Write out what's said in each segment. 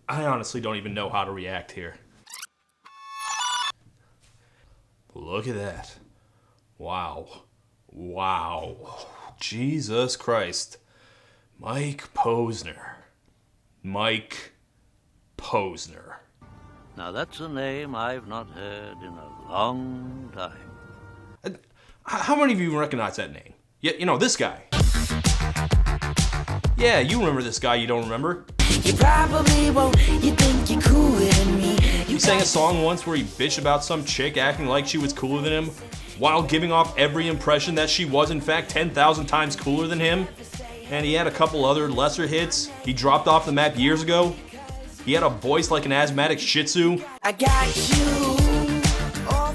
I honestly don't even know how to react here. Look at that. Wow. Wow. Jesus Christ. Mike Posner. Mike Posner. Now that's a name I've not heard in a long time. How many of you recognize that name? Yeah, you know, this guy. Yeah, you remember this guy you don't remember. You probably won't, you think you're cooler than me. He sang a song once where he bitched about some chick acting like she was cooler than him, while giving off every impression that she was in fact 10,000 times cooler than him. And he had a couple other lesser hits. He dropped off the map years ago. He had a voice like an asthmatic shih tzu. I got you.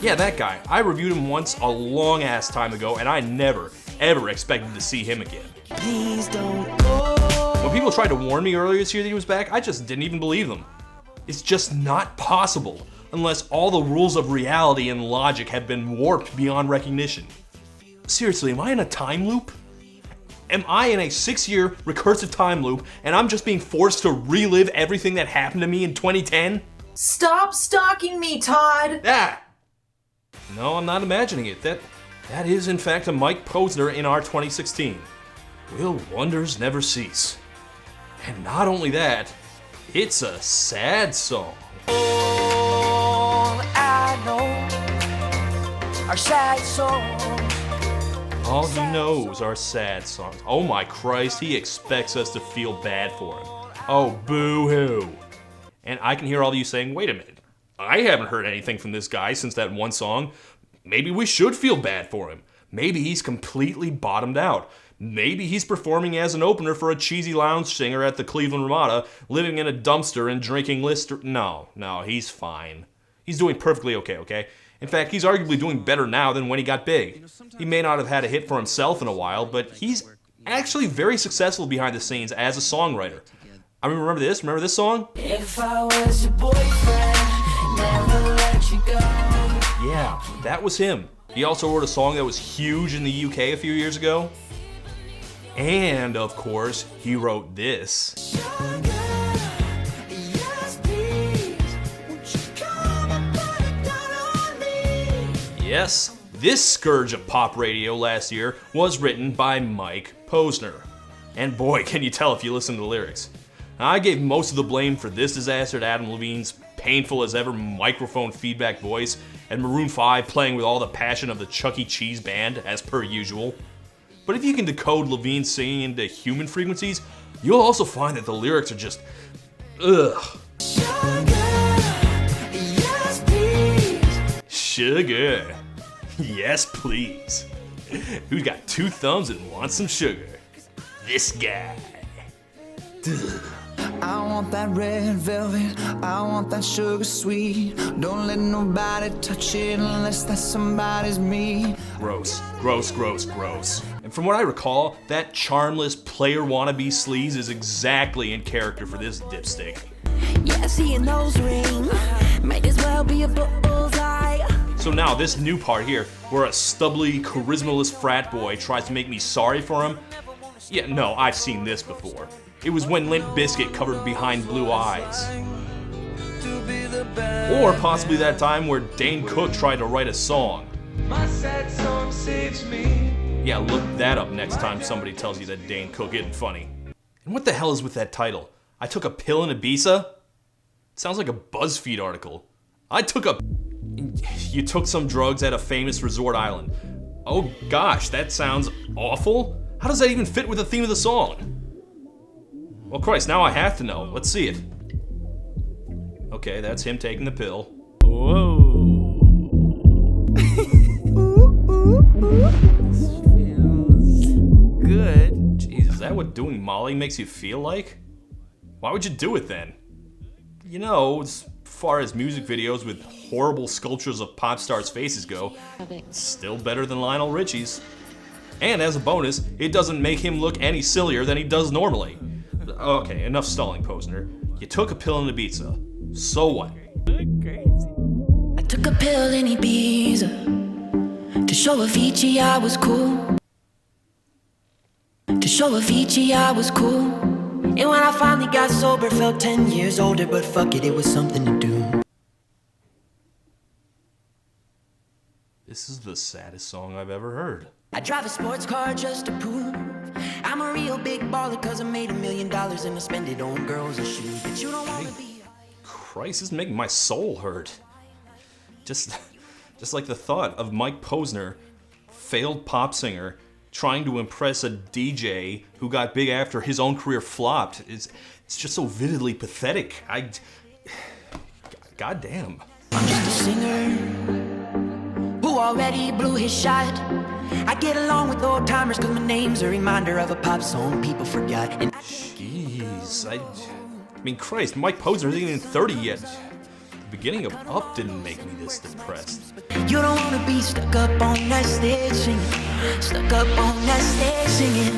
Yeah, that guy. I reviewed him once a long ass time ago, and I never, ever expected to see him again. Please don't go. When people tried to warn me earlier this year that he was back, I just didn't even believe them. It's just not possible unless all the rules of reality and logic have been warped beyond recognition. Seriously, am I in a time loop? Am I in a 6-year recursive time loop and I'm just being forced to relive everything that happened to me in 2010? Stop stalking me, Todd! Ah! No, I'm not imagining it. That is in fact a Mike Posner in our 2016. Will wonders never cease? And not only that, it's a sad song. All I know are sad songs. All he knows are sad songs. Oh my Christ, he expects us to feel bad for him. Oh, boo-hoo. And I can hear all of you saying, wait a minute, I haven't heard anything from this guy since that one song. Maybe we should feel bad for him. Maybe he's completely bottomed out. Maybe he's performing as an opener for a cheesy lounge singer at the Cleveland Ramada, living in a dumpster and drinking Lister. No, he's fine. He's doing perfectly okay? In fact, he's arguably doing better now than when he got big. He may not have had a hit for himself in a while, but he's actually very successful behind the scenes as a songwriter. I mean, remember this song? If I was your boyfriend, never let you go. Yeah, that was him. He also wrote a song that was huge in the UK a few years ago. And, of course, he wrote this. Yes, this scourge of pop radio last year was written by Mike Posner. And boy, can you tell if you listen to the lyrics. I gave most of the blame for this disaster to Adam Levine's painful as ever microphone feedback voice and Maroon 5 playing with all the passion of the Chuck E. Cheese band, as per usual. But if you can decode Levine singing into human frequencies, you'll also find that the lyrics are just, ugh. Sugar. Yes, please. Who's got 2 thumbs and wants some sugar? This guy. Duh. I want that red velvet, I want that sugar sweet. Don't let nobody touch it unless that somebody's me. Gross. And from what I recall, that charmless player wannabe sleaze is exactly in character for this dipstick. Yeah, seeing those rings might as well be a bullseye. So now this new part here, where a stubbly, charismaless frat boy tries to make me sorry for him. Yeah, no, I've seen this before. It was when Limp Bizkit covered Behind Blue Eyes. Or possibly that time where Dane Cook tried to write a song. My sad song saves me. Yeah, look that up next time somebody tells you that Dane Cook isn't funny. And what the hell is with that title? I took a pill in Ibiza? Sounds like a BuzzFeed article. You took some drugs at a famous resort island. Oh gosh, that sounds awful. How does that even fit with the theme of the song? Well, Christ, now I have to know. Let's see it. Okay, that's him taking the pill. Whoa. This feels good. Jeez, is that what doing Molly makes you feel like? Why would you do it then? You know, as far as music videos with horrible sculptures of pop stars' faces go, it's still better than Lionel Richie's. And as a bonus, it doesn't make him look any sillier than he does normally. Okay, enough stalling, Posner. You took a pill in Ibiza. So what? I took a pill in Ibiza to show Avicii I was cool. To show Avicii I was cool. And when I finally got sober, felt 10 years older, but fuck it, it was something to do. This is the saddest song I've ever heard. I drive a sports car just to prove I'm a real big baller, cause I made $1 million and I spend it on girls and shoes. But you don't wanna be. Christ, this is making my soul hurt. Just like the thought of Mike Posner, failed pop singer, trying to impress a DJ who got big after his own career flopped. It's just so vividly pathetic. Goddamn. I'm just a singer who already blew his shot. I get along with old timers cause my name's a reminder of a pop song people forgot. And Jeez, I mean, Christ, Mike Posner isn't even 30 yet. The beginning of Up didn't make me this depressed. you don't wanna be stuck up on that stage singing, stuck up on that stage singing.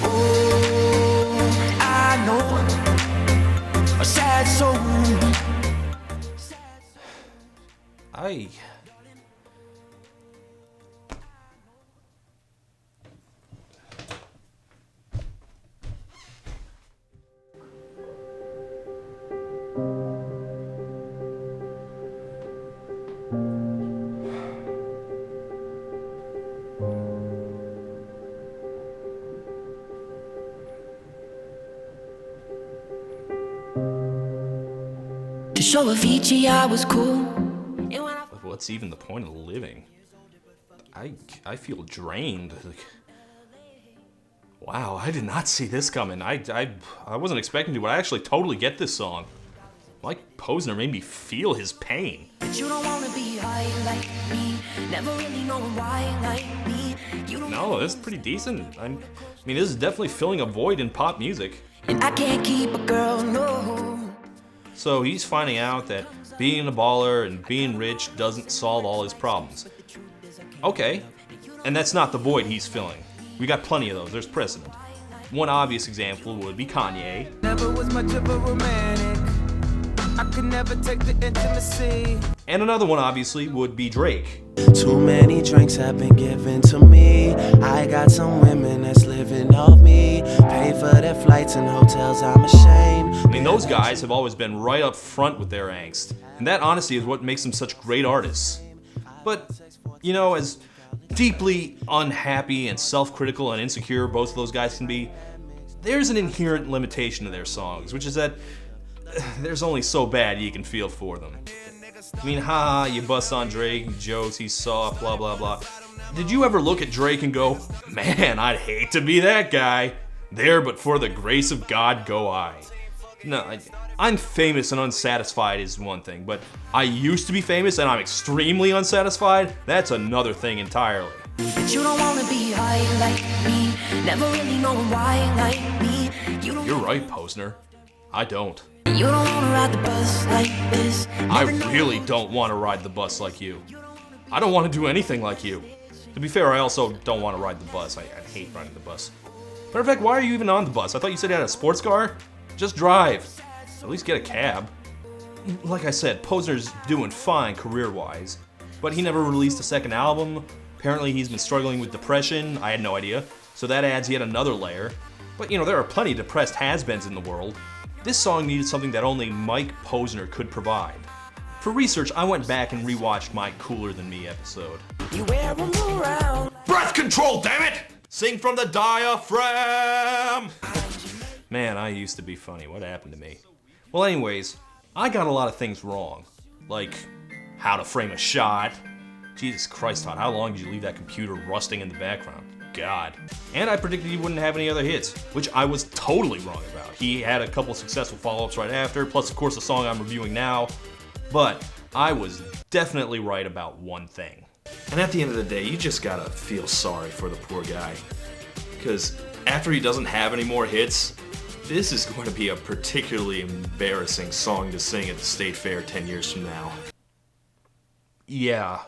Oh, I know a sad soul. To show Avicii I was cool. What's even the point of living? I feel drained. Like, wow, I did not see this coming. I wasn't expecting to, but I actually totally get this song. Mike Posner made me feel his pain. But you don't wanna be high like me. Never really knowing why like me. You don't No, this is pretty decent. I mean, this is definitely filling a void in pop music. and I can't keep a girl, no. So he's finding out that being a baller and being rich doesn't solve all his problems. Okay, and that's not the void he's filling. We got plenty of those, there's precedent. One obvious example would be Kanye. Never was much of a romantic. I could never take the intimacy. And another one obviously would be Drake. Too many drinks have been given to me. I got some women that's living off me. Pay for their flights and hotels, I'm ashamed. I mean, those guys have always been right up front with their angst. And that honesty is what makes them such great artists. But, you know, as deeply unhappy and self-critical and insecure both of those guys can be, there's an inherent limitation to their songs, which is that there's only so bad you can feel for them. I mean, haha, you bust on Drake, he jokes, he's soft, blah, blah, blah. Did you ever look at Drake and go, man, I'd hate to be that guy. There, but for the grace of God go I. No, I'm famous and unsatisfied is one thing, but I used to be famous and I'm extremely unsatisfied, that's another thing entirely. But you don't wanna be high like me. Never really knowing why like me. You're right, Posner. I don't. You don't wanna ride the bus like this. I really don't want to ride the bus like you. I don't want to do anything like you. To be fair, I also don't want to ride the bus. I hate riding the bus. Matter of fact, why are you even on the bus? I thought you said you had a sports car? Just drive. At least get a cab. Like I said, Posner's doing fine career-wise, but he never released a second album. Apparently he's been struggling with depression. I had no idea. So that adds yet another layer. But you know, there are plenty of depressed has-beens in the world. This song needed something that only Mike Posner could provide. For research, I went back and rewatched my Cooler Than Me episode. You wear them around. Breath control, damn it! Sing from the diaphragm! Man, I used to be funny. What happened to me? Well, anyways, I got a lot of things wrong. Like, how to frame a shot. Jesus Christ, Todd, how long did you leave that computer rusting in the background? God. And I predicted he wouldn't have any other hits, which I was totally wrong about. He had a couple successful follow-ups right after, plus of course the song I'm reviewing now. But I was definitely right about one thing. And at the end of the day, you just gotta feel sorry for the poor guy. Because after he doesn't have any more hits, this is going to be a particularly embarrassing song to sing at the State Fair 10 years from now. Yeah.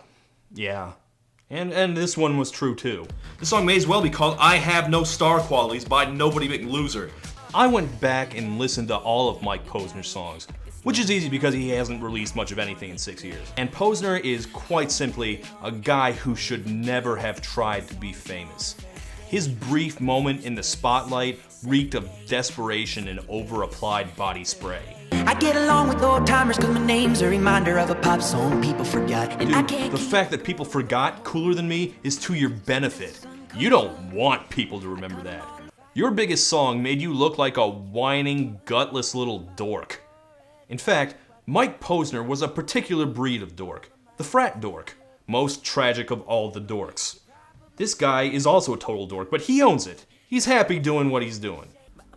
And this one was true too. The song may as well be called I Have No Star Qualities by Nobody Big Loser. I went back and listened to all of Mike Posner's songs, which is easy because he hasn't released much of anything in 6 years. And Posner is quite simply a guy who should never have tried to be famous. His brief moment in the spotlight reeked of desperation and over-applied body spray. I get along with old timers cause my name's a reminder of a pop song people forgot. And I Dude, can't the fact that people forgot Cooler Than Me is to your benefit. You don't want people to remember that. Your biggest song made you look like a whining, gutless little dork. In fact, Mike Posner was a particular breed of dork. The frat dork. Most tragic of all the dorks. This guy is also a total dork, but he owns it. He's happy doing what he's doing.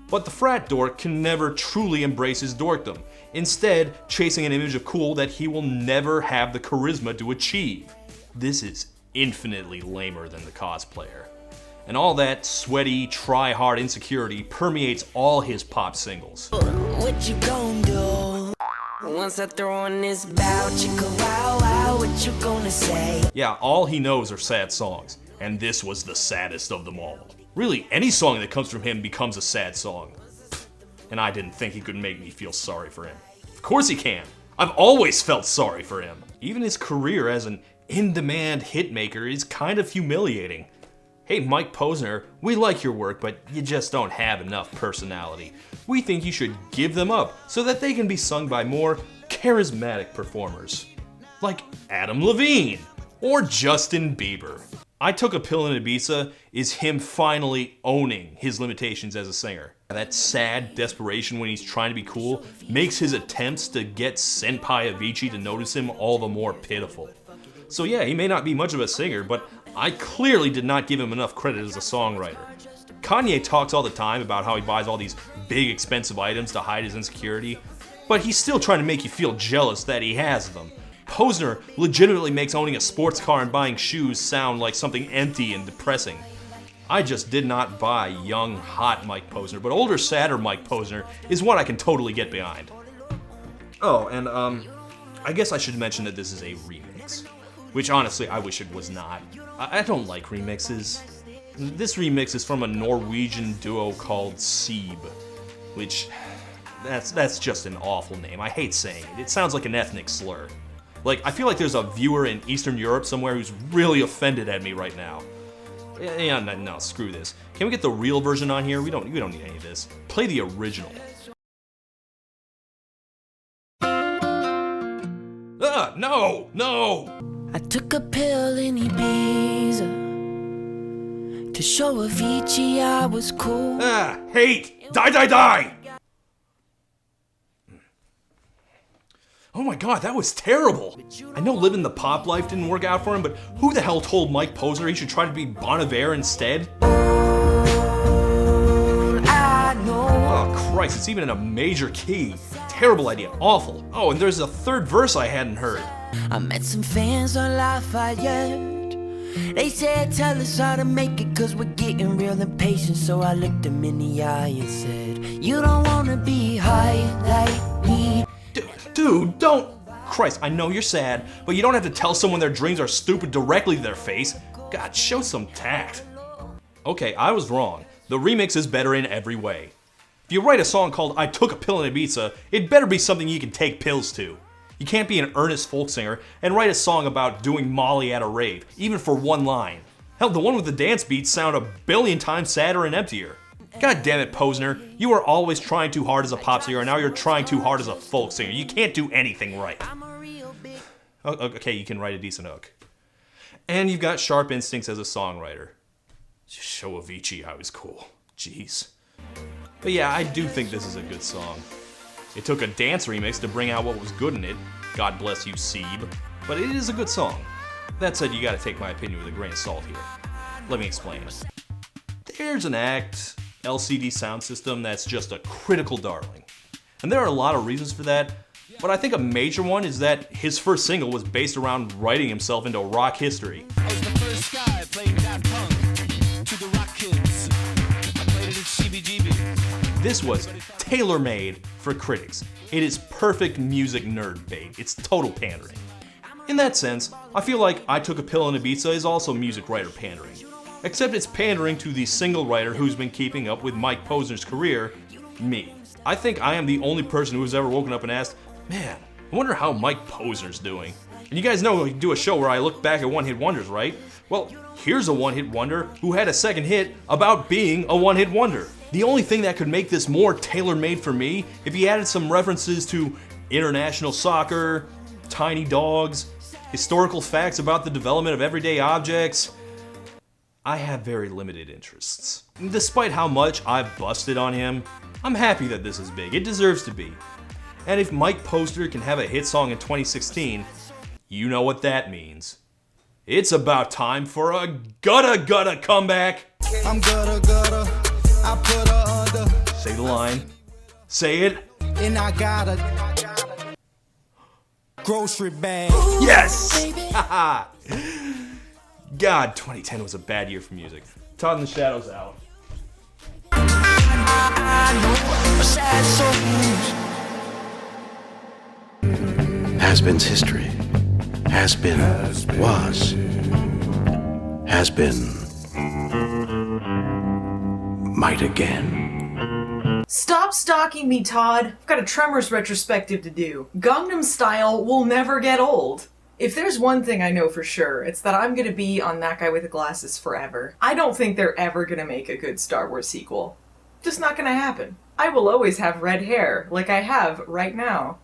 But the frat dork can never truly embrace his dorkdom, instead chasing an image of cool that he will never have the charisma to achieve. This is infinitely lamer than the cosplayer. And all that sweaty, try-hard insecurity permeates all his pop singles. What you gon' do? Once I throw on this bow, chicka wow wow, what you gonna say? Yeah, all he knows are sad songs, and this was the saddest of them all. Really, any song that comes from him becomes a sad song. Pfft, and I didn't think he could make me feel sorry for him. Of course he can! I've always felt sorry for him. Even his career as an in-demand hitmaker is kind of humiliating. Hey, Mike Posner, we like your work, but you just don't have enough personality. We think you should give them up so that they can be sung by more charismatic performers. Like Adam Levine or Justin Bieber. I Took a Pill in Ibiza is him finally owning his limitations as a singer. That sad desperation when he's trying to be cool makes his attempts to get Senpai Avicii to notice him all the more pitiful. So yeah, he may not be much of a singer, but I clearly did not give him enough credit as a songwriter. Kanye talks all the time about how he buys all these big expensive items to hide his insecurity, but he's still trying to make you feel jealous that he has them. Posner legitimately makes owning a sports car and buying shoes sound like something empty and depressing. I just did not buy young, hot Mike Posner, but older, sadder Mike Posner is what I can totally get behind. Oh, and I guess I should mention that this is a remix. Which honestly, I wish it was not. I don't like remixes. This remix is from a Norwegian duo called Seeb, which, that's just an awful name. I hate saying it. It sounds like an ethnic slur. Like, I feel like there's a viewer in Eastern Europe somewhere who's really offended at me right now. Yeah, no, screw this. Can we get the real version on here? We don't need any of this. Play the original. No! I took a pill in Ibiza to show Avicii I was cool. Hate! Die! Oh my god, that was terrible! I know living the pop life didn't work out for him, but who the hell told Mike Posner he should try to be Bon Iver instead? I know. Oh Christ, it's even in a major key. Terrible idea, awful. Oh, and there's a third verse I hadn't heard. I met some fans on Lafayette. They said, tell us how to make it, cause we're getting real impatient. So I looked them in the eye and said, you don't wanna be high like me. Dude, don't! Christ, I know you're sad, but you don't have to tell someone their dreams are stupid directly to their face. God, show some tact. Okay, I was wrong. The remix is better in every way. If you write a song called I Took a Pill in Ibiza, it better be something you can take pills to. You can't be an earnest folk singer and write a song about doing Molly at a rave, even for one line. Hell, the one with the dance beats sound a billion times sadder and emptier. God damn it, Posner. You are always trying too hard as a pop singer, and now you're trying too hard as a folk singer. You can't do anything right. Okay, you can write a decent hook. And you've got sharp instincts as a songwriter. Just show Avicii I was cool. Jeez. But yeah, I do think this is a good song. It took a dance remix to bring out what was good in it. God bless you, Seeb. But it is a good song. That said, you gotta take my opinion with a grain of salt here. Let me explain. There's an act LCD sound system that's just a critical darling. And there are a lot of reasons for that, but I think a major one is that his first single was based around writing himself into rock history. I was the first guy playing Daft Punk to the rock kids. I played it at CBGB. This was tailor-made for critics. It is perfect music nerd bait. It's total pandering. In that sense, I feel like I Took a Pill in Ibiza is also music writer pandering. Except it's pandering to the single writer who's been keeping up with Mike Posner's career, me. I think I am the only person who's ever woken up and asked, man, I wonder how Mike Posner's doing. And you guys know I do a show where I look back at one-hit wonders, right? Well, here's a one-hit wonder who had a second hit about being a one-hit wonder. The only thing that could make this more tailor-made for me, if he added some references to international soccer, tiny dogs, historical facts about the development of everyday objects. I have very limited interests. Despite how much I've busted on him, I'm happy that this is big. It deserves to be. And if Mike Posner can have a hit song in 2016, you know what that means. It's about time for a gutta comeback. I'm gutta, I put her under, Say the line. Say it. and I got a grocery bag. Yes! Haha! God, 2010 was a bad year for music. Todd in the Shadows out. Has-been's history. Has been, was, has been, might again. Stop stalking me, Todd. I've got a Tremors retrospective to do. Gangnam Style will never get old. If there's one thing I know for sure, it's that I'm gonna be on That Guy with the Glasses forever. I don't think they're ever gonna make a good Star Wars sequel. Just not gonna happen. I will always have red hair, like I have right now.